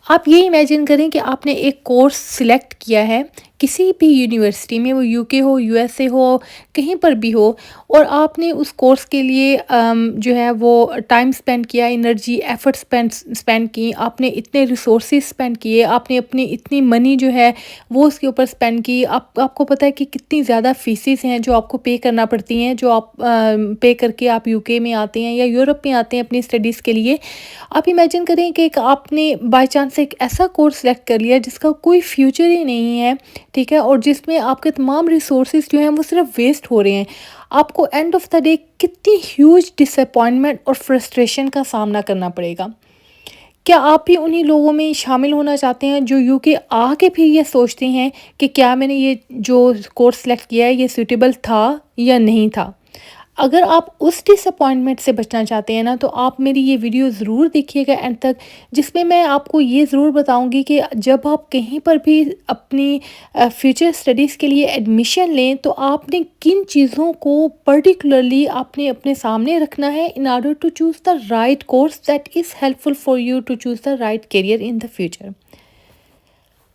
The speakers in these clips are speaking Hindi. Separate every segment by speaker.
Speaker 1: आप ये इमेजिन करें कि आपने एक कोर्स सिलेक्ट किया है किसी भी यूनिवर्सिटी में, वो यूके हो, यूएसए हो, कहीं पर भी हो, और आपने उस कोर्स के लिए जो है वो टाइम स्पेंड किया, एनर्जी, एफर्ट स्पेंड स्पेंड की, आपने इतने रिसोर्सेज स्पेंड किए, आपने अपनी इतनी मनी जो है वो उसके ऊपर स्पेंड की। आपको पता है कि कितनी ज़्यादा फीसेस हैं जो आपको पे करना पड़ती हैं, जो आप पे करके आप यूके में आते हैं या यूरोप में आते हैं अपनी स्टडीज़ के लिए। आप इमेजिन करें कि एक आपने बाय चांस एक ऐसा कोर्स सेलेक्ट कर लिया जिसका कोई फ्यूचर ही नहीं है, ठीक है, और जिसमें आपके तमाम रिसोर्सेज जो हैं वो सिर्फ वेस्ट हो रहे हैं। आपको एंड ऑफ द डे कितनी ह्यूज डिसअपॉइंटमेंट और फ्रस्ट्रेशन का सामना करना पड़ेगा। क्या आप भी उन्हीं लोगों में शामिल होना चाहते हैं जो यूके आके फिर ये सोचते हैं कि क्या मैंने ये जो कोर्स सेलेक्ट किया है ये सूटेबल था या नहीं था? अगर आप उस डिसअपॉइंटमेंट से बचना चाहते हैं ना, तो आप मेरी ये वीडियो ज़रूर देखिएगा एंड तक, जिसमें मैं आपको ये ज़रूर बताऊंगी कि जब आप कहीं पर भी अपनी फ्यूचर स्टडीज़ के लिए एडमिशन लें तो आपने किन चीज़ों को पर्टिकुलरली आपने अपने सामने रखना है in order to choose the right course that is helpful for you to choose the right career in the future.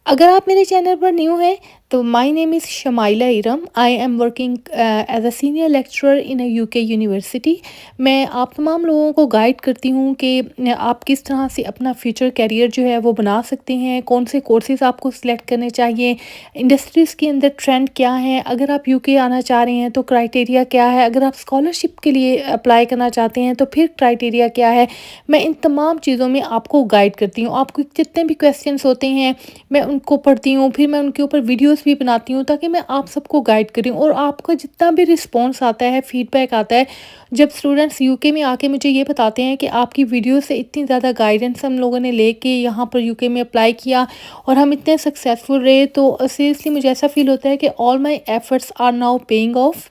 Speaker 1: अगर आप मेरे चैनल पर न्यू हैं तो my name is Shamaila Iram. I am working as a senior lecturer in a UK university. मैं आप तमाम लोगों को गाइड करती हूँ कि आप किस तरह से अपना फ्यूचर कैरियर जो है वो बना सकते हैं, कौन से कोर्सेज़ आपको सिलेक्ट करने चाहिए, इंडस्ट्रीज़ के अंदर ट्रेंड क्या है, अगर आप यूके आना चाह रहे हैं तो क्राइटेरिया क्या है, अगर आप स्कॉलरशिप के लिए अप्लाई करना चाहते हैं तो फिर क्राइटेरिया क्या है। मैं इन तमाम चीज़ों में आपको गाइड करती हूँ। आपको जितने भी क्वेश्चंस होते हैं मैं उनको पढ़ती हूँ, फिर मैं उनके ऊपर वीडियोस भी बनाती हूँ ताकि मैं आप सबको गाइड करूँ। और आपका जितना भी रिस्पॉन्स आता है, फीडबैक आता है, जब स्टूडेंट्स यूके में आके मुझे ये बताते हैं कि आपकी वीडियो से इतनी ज़्यादा गाइडेंस हम लोगों ने लेके यहाँ पर यूके में अप्लाई किया और हम इतने सक्सेसफुल रहे, तो सीरियसली मुझे ऐसा फील होता है कि all my efforts are now paying off.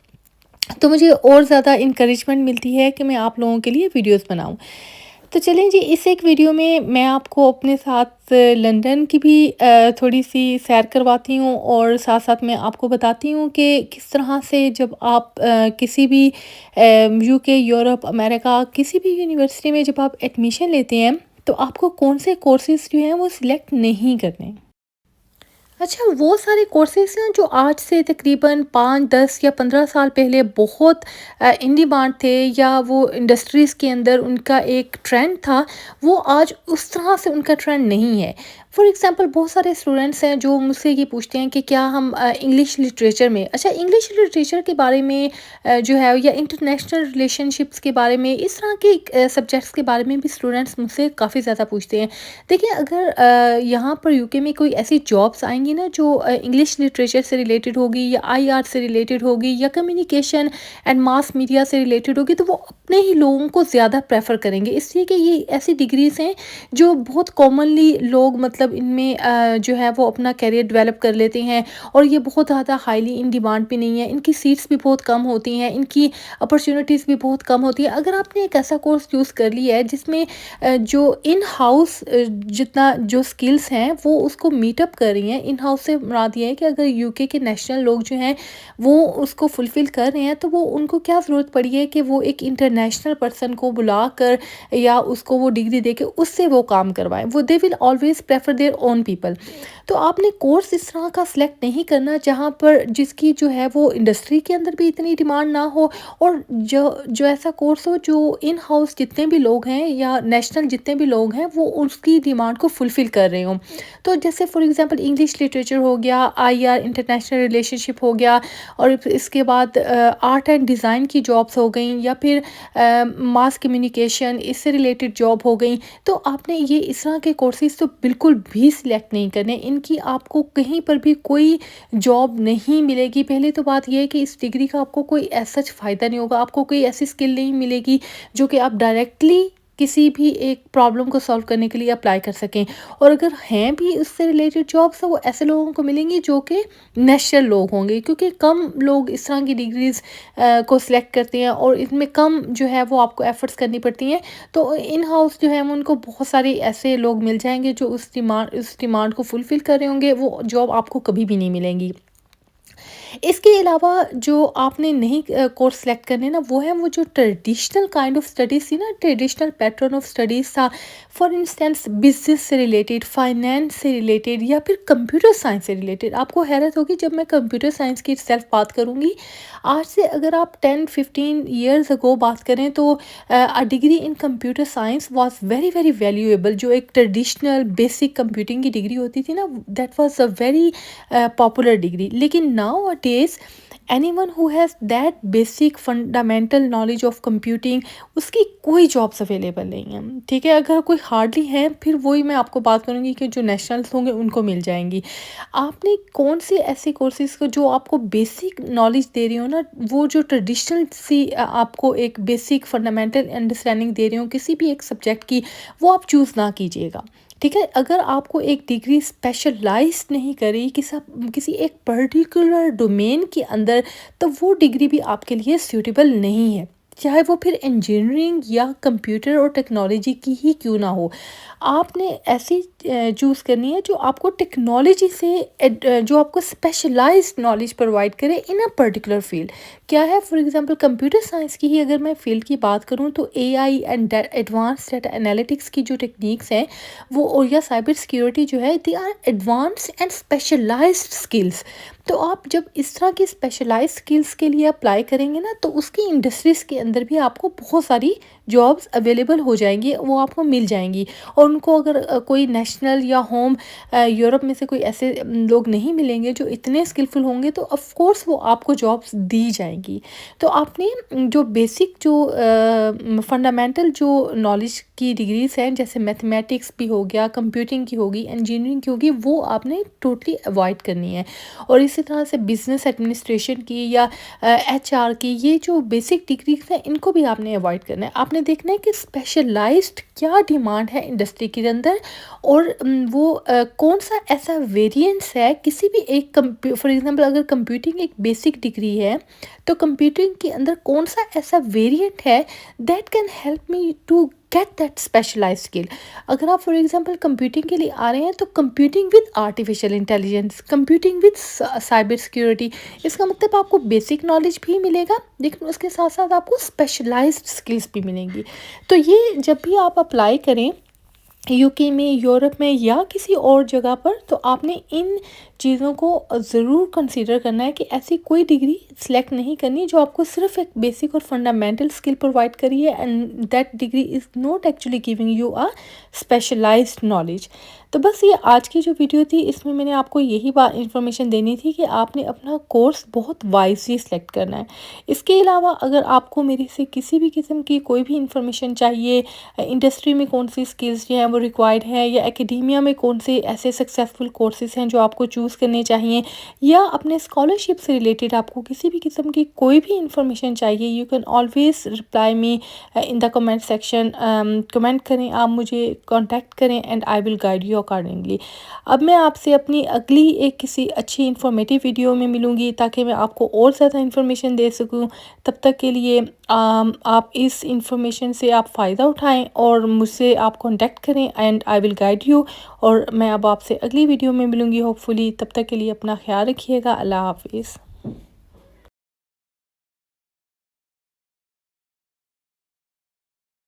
Speaker 1: तो मुझे और ज़्यादा इंकरेजमेंट मिलती है कि मैं आप लोगों के लिए वीडियोस बनाऊं। तो चलें जी, इस एक वीडियो में मैं आपको अपने साथ लंदन की भी थोड़ी सी सैर करवाती हूँ और साथ साथ मैं आपको बताती हूँ कि किस तरह से जब आप किसी भी यूके, यूरोप, अमेरिका किसी भी यूनिवर्सिटी में जब आप एडमिशन लेते हैं तो आपको कौन से कोर्सेज़ जो हैं वो सिलेक्ट नहीं करने। अच्छा, वो सारे कोर्सेज़ हैं जो आज से तकरीबन 5, 10 या 15 साल पहले बहुत इन डिमांड थे, या वो इंडस्ट्रीज़ के अंदर उनका एक ट्रेंड था, वो आज उस तरह से उनका ट्रेंड नहीं है। फॉर एग्ज़ाम्पल बहुत सारे स्टूडेंट्स हैं जो मुझसे ये पूछते हैं कि क्या हम इंग्लिश लिटरेचर में, अच्छा इंग्लिश लिटरेचर के बारे में जो है, या इंटरनेशनल रिलेशनशिप्स के बारे में, इस तरह के सब्जेक्ट्स के बारे में भी स्टूडेंट्स मुझसे काफ़ी ज़्यादा पूछते हैं। देखिए, अगर यहाँ पर यूके में कोई ऐसी जॉब्स आएँगी ना जो इंग्लिश लिटरेचर से रिलेटेड होगी, या आईआर से रिलेटेड होगी, या कम्युनिकेशन एंड मास मीडिया से रिलेटेड होगी, तो वो अपने ही लोगों को ज़्यादा प्रेफ़र करेंगे। इसलिए कि ये ऐसी डिग्रीज़ हैं जो बहुत कॉमनली लोग, मतलब इनमें जो है वो अपना करियर डेवलप कर लेते हैं, और ये बहुत ज़्यादा हाईली इन डिमांड भी नहीं है। इनकी सीट्स भी बहुत कम होती हैं, इनकी अपॉर्चुनिटीज़ भी बहुत कम होती है। अगर आपने एक ऐसा कोर्स चूज़ कर लिया है जिसमें जो इन हाउस जितना जो स्किल्स हैं वो उसको मीटअप कर रही हैं, इन हाउस से मुराद ये है कि अगर यूके के नेशनल लोग जो हैं वो उसको फुलफ़िल कर रहे हैं, तो वो उनको क्या ज़रूरत पड़ी है कि वो एक इंटरनेशनल पर्सन को बुलाकर या उसको वो डिग्री देके उससे वो काम करवाएँ। वो they will always prefer their own people. तो आपने कोर्स इस तरह का सिलेक्ट नहीं करना जहाँ पर जिसकी जो है वो इंडस्ट्री के अंदर भी इतनी डिमांड ना हो, और जो जो ऐसा कोर्स हो जो इन हाउस जितने भी लोग हैं या नेशनल जितने भी लोग हैं वो उसकी डिमांड को फुलफ़िल कर रहे हों। तो जैसे फॉर एग्ज़ाम्पल इंग्लिश लिटरेचर हो गया, आईआर इंटरनेशनल रिलेशनशिप हो गया, और फिर इसके बाद आर्ट एंड डिज़ाइन की जॉब्स हो गई, या फिर मास कम्युनिकेशन इससे रिलेटेड जॉब हो गई। तो आपने ये इस तरह के कोर्सेज़ तो बिल्कुल भी सिलेक्ट नहीं करने। इनकी आपको कहीं पर भी कोई जॉब नहीं मिलेगी। पहले तो बात ये है कि इस डिग्री का आपको कोई ऐसा सच फ़ायदा नहीं होगा, आपको कोई ऐसी स्किल नहीं मिलेगी जो कि आप डायरेक्टली किसी भी एक प्रॉब्लम को सॉल्व करने के लिए अप्लाई कर सकें। और अगर हैं भी उससे रिलेटेड जॉब्स, तो वो ऐसे लोगों को मिलेंगी जो कि नेशनल लोग होंगे, क्योंकि कम लोग इस तरह की डिग्रीज़ को सिलेक्ट करते हैं और इनमें कम जो है वो आपको एफ़र्ट्स करनी पड़ती हैं। तो इन हाउस जो है वो उनको बहुत सारे ऐसे लोग मिल जाएँगे जो उस डिमांड को फुलफ़िल कर रहे होंगे, वो जॉब आपको कभी भी नहीं मिलेंगी। इसके अलावा जो आपने नहीं कोर्स सेलेक्ट करने ना, वो है वो जो ट्रेडिशनल काइंड ऑफ स्टडीज़ थी ना, ट्रेडिशनल पैटर्न ऑफ स्टडीज़ था। फॉर इंस्टेंस बिजनेस से रिलेटेड, फाइनेंस से रिलेटेड या फिर कंप्यूटर साइंस से रिलेटेड। आपको हैरत होगी जब मैं कंप्यूटर साइंस की सेल्फ बात करूँगी। आज से अगर आप 10-15 ईयर्स अगो बात करें तो a degree in computer science was very very valuable. जो एक ट्रेडिशनल बेसिक कंप्यूटिंग की डिग्री होती थी ना, that was a very popular degree. लेकिन nowadays anyone who has that basic fundamental knowledge of computing, उसकी कोई जॉब्स अवेलेबल नहीं है। ठीक है, अगर कोई हार्डली है, फिर वही मैं आपको बात करूँगी कि जो नेशनल्स होंगे उनको मिल जाएंगी। आपने कौन से ऐसे कोर्सेज को जो आपको बेसिक नॉलेज दे रही हो ना, वो जो ट्रेडिशनल सी आपको एक बेसिक फंडामेंटल अंडरस्टैंडिंग दे रही हो किसी भी एक सब्जेक्ट की, वो आप चूज़ ना कीजिएगा। ठीक है, अगर आपको एक डिग्री स्पेशलाइज नहीं करी किसी एक पर्टिकुलर डोमेन के अंदर, तो वो डिग्री भी आपके लिए सूटेबल नहीं है, चाहे वो फिर इंजीनियरिंग या कंप्यूटर और टेक्नोलॉजी की ही क्यों ना हो। आपने ऐसी चूज़ करनी है जो आपको टेक्नोलॉजी से जो आपको स्पेशलाइज्ड नॉलेज प्रोवाइड करे इन अ पर्टिकुलर फील्ड। क्या है, फॉर एग्जांपल कंप्यूटर साइंस की ही अगर मैं फील्ड की बात करूं तो AI and advance data analytics की जो टेक्निक्स हैं वो, और या साइबर सिक्योरिटी जो है, they are advance and specialized skills. तो आप जब इस तरह की स्पेशलाइज्ड स्किल्स के लिए अप्लाई करेंगे ना, तो उसकी इंडस्ट्रीज़ के अंदर भी आपको बहुत सारी जॉब्स अवेलेबल हो जाएंगी, वो आपको मिल जाएंगी। और उनको अगर कोई नेशनल या होम यूरोप में से कोई ऐसे लोग नहीं मिलेंगे जो इतने स्किलफुल होंगे, तो ऑफ कोर्स वो आपको जॉब्स दी जाएंगी। तो आपने जो बेसिक जो फंडामेंटल जो नॉलेज की डिग्रीज हैं, जैसे मैथमेटिक्स भी हो गया, कंप्यूटिंग की होगी, इंजीनियरिंग की होगी, वो आपने टोटली अवॉइड करनी है। और इसी तरह से बिजनेस एडमिनिस्ट्रेशन की या एचआर की, ये जो बेसिक डिग्रीज हैं, इनको भी आपने अवॉइड करना है। आपने देखना है कि स्पेशलाइज्ड क्या डिमांड है इंडस्ट्री के अंदर, और वो कौन सा ऐसा वेरिएंस है किसी भी एक फॉर एग्जांपल अगर कंप्यूटिंग एक बेसिक डिग्री है, तो कंप्यूटिंग के अंदर कौन सा ऐसा वेरिएंट है that can help me to get that specialized skill. अगर आप फॉर एग्जांपल कंप्यूटिंग के लिए आ रहे हैं, तो computing with artificial intelligence, computing with cyber security, इसका मतलब आपको बेसिक नॉलेज भी मिलेगा, लेकिन उसके साथ साथ आपको स्पेशलाइज्ड स्किल्स भी मिलेंगी। तो ये जब भी आप अप्लाई करें यूके में, यूरोप में या किसी और जगह पर, तो आपने इन चीज़ों को ज़रूर कंसीडर करना है कि ऐसी कोई डिग्री सेलेक्ट नहीं करनी जो आपको सिर्फ एक बेसिक और फंडामेंटल स्किल प्रोवाइड करी है, and that degree is not actually giving you a specialized knowledge. तो बस ये आज की जो वीडियो थी, इसमें मैंने आपको यही बात इन्फॉर्मेशन देनी थी कि आपने अपना कोर्स बहुत वाइजली सेलेक्ट करना है। इसके अलावा अगर आपको मेरे से किसी भी किस्म की कोई भी इन्फॉर्मेशन चाहिए, इंडस्ट्री में कौन सी स्किल्स जो हैं वो रिक्वायर्ड है, या एकेडेमिया में कौन से ऐसे सक्सेसफुल कोर्सेज हैं जो आपको चूज़ करने चाहिए, या अपने स्कॉलरशिप से रिलेटेड आपको किसी भी किस्म की कोई भी इन्फॉर्मेशन चाहिए, you can always reply me in the comment section. Comment करें, आप मुझे कॉन्टैक्ट करें, and I will guide you accordingly. अब मैं आपसे अपनी अगली एक किसी अच्छी इन्फॉर्मेटिव वीडियो में मिलूँगी, ताकि मैं आपको और ज़्यादा इन्फॉर्मेशन दे सकूँ। तब तक के लिए आप इस इंफॉर्मेशन से आप फ़ायदा उठाएं और मुझसे आप कांटेक्ट करें, and I will guide you. और मैं अब आपसे अगली वीडियो में मिलूँगी होपफुली। तब तक के लिए अपना ख्याल रखिएगा। अल्लाह हाफिज़।